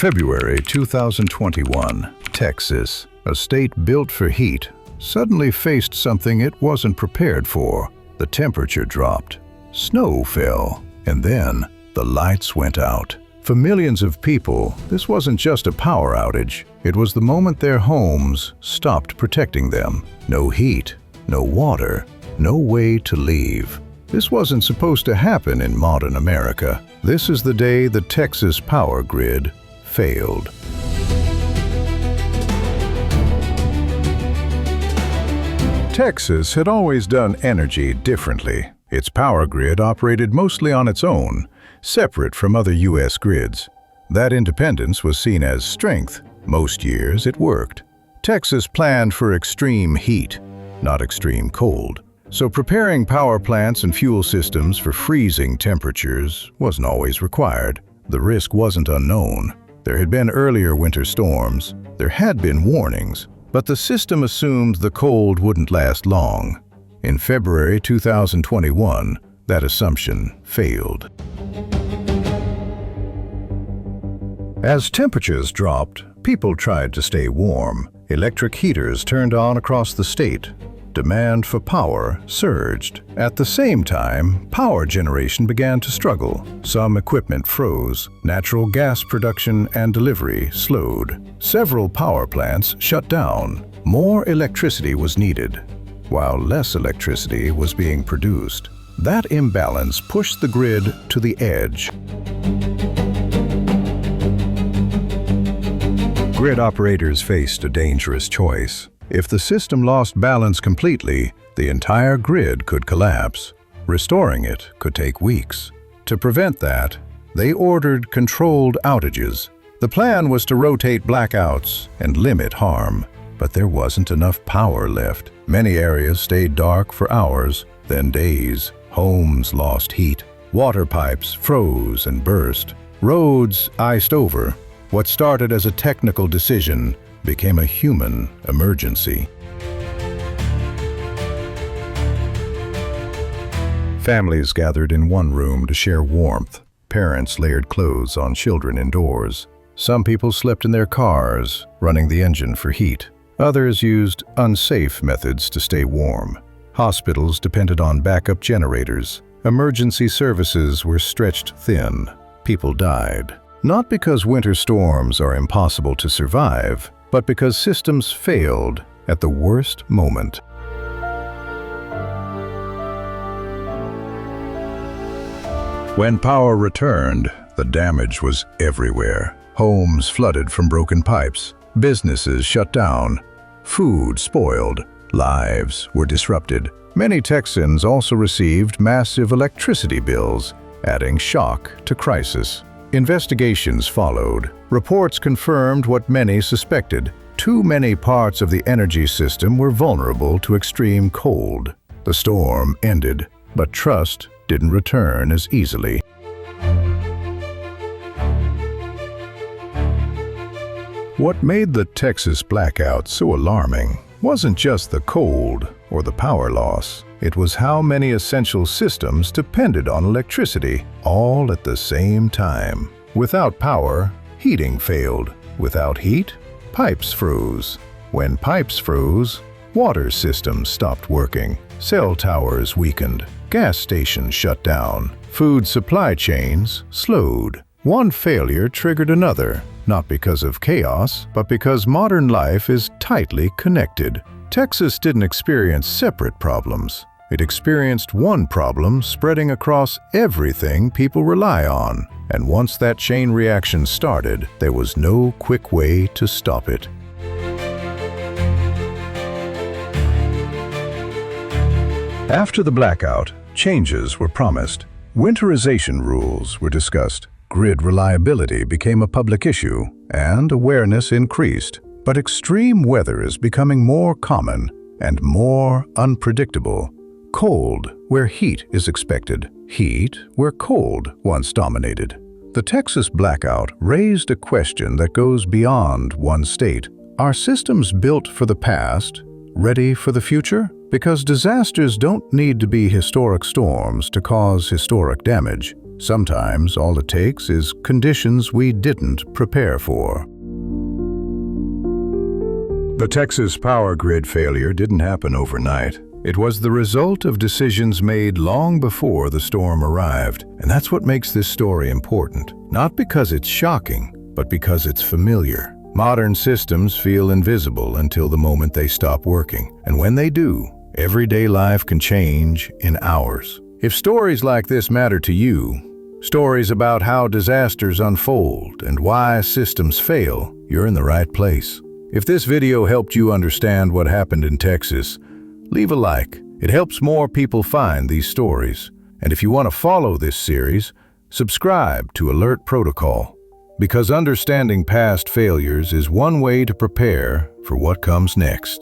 February 2021, Texas, a state built for heat, suddenly faced something it wasn't prepared for. The temperature dropped, snow fell, and then the lights went out. For millions of people, this wasn't just a power outage. It was the moment their homes stopped protecting them. No heat, no water, no way to leave. This wasn't supposed to happen in modern America. This is the day the Texas power grid failed. Texas had always done energy differently. Its power grid operated mostly on its own, separate from other U.S. grids. That independence was seen as strength. Most years it worked. Texas planned for extreme heat, not extreme cold. So preparing power plants and fuel systems for freezing temperatures wasn't always required. The risk wasn't unknown. There had been earlier winter storms. There had been warnings. But the system assumed the cold wouldn't last long. In February 2021, that assumption failed. As temperatures dropped, people tried to stay warm. Electric heaters turned on across the state. Demand for power surged. At the same time, power generation began to struggle. Some equipment froze. Natural gas production and delivery slowed. Several power plants shut down. More electricity was needed, while less electricity was being produced. That imbalance pushed the grid to the edge. Grid operators faced a dangerous choice. If the system lost balance completely, the entire grid could collapse. Restoring it could take weeks. To prevent that, they ordered controlled outages. The plan was to rotate blackouts and limit harm, but there wasn't enough power left. Many areas stayed dark for hours, then days. Homes lost heat. Water pipes froze and burst. Roads iced over. What started as a technical decision became a human emergency. Families gathered in one room to share warmth. Parents layered clothes on children indoors. Some people slept in their cars, running the engine for heat. Others used unsafe methods to stay warm. Hospitals depended on backup generators. Emergency services were stretched thin. People died. Not because winter storms are impossible to survive, but because systems failed at the worst moment. When power returned, the damage was everywhere. Homes flooded from broken pipes, businesses shut down, food spoiled, lives were disrupted. Many Texans also received massive electricity bills, adding shock to crisis. Investigations followed. Reports confirmed what many suspected. Too many parts of the energy system were vulnerable to extreme cold. The storm ended, but trust didn't return as easily. What made the Texas blackout so alarming wasn't just the cold or the power loss. It was how many essential systems depended on electricity, all at the same time. Without power, heating failed. Without heat, pipes froze. When pipes froze, water systems stopped working. Cell towers weakened. Gas stations shut down. Food supply chains slowed. One failure triggered another, not because of chaos, but because modern life is tightly connected. Texas didn't experience separate problems. It experienced one problem spreading across everything people rely on. And once that chain reaction started, there was no quick way to stop it. After the blackout, changes were promised. Winterization rules were discussed. Grid reliability became a public issue, and awareness increased. But extreme weather is becoming more common and more unpredictable. Cold where heat is expected. Heat where cold once dominated. The Texas blackout raised a question that goes beyond one state. Are systems built for the past, ready for the future? Because disasters don't need to be historic storms to cause historic damage. Sometimes all it takes is conditions we didn't prepare for. The Texas power grid failure didn't happen overnight. It was the result of decisions made long before the storm arrived. And that's what makes this story important. Not because it's shocking, but because it's familiar. Modern systems feel invisible until the moment they stop working. And when they do, everyday life can change in hours. If stories like this matter to you, stories about how disasters unfold and why systems fail, you're in the right place. If this video helped you understand what happened in Texas, leave a like. It helps more people find these stories. And if you want to follow this series, subscribe to Alert Protocol, because understanding past failures is one way to prepare for what comes next.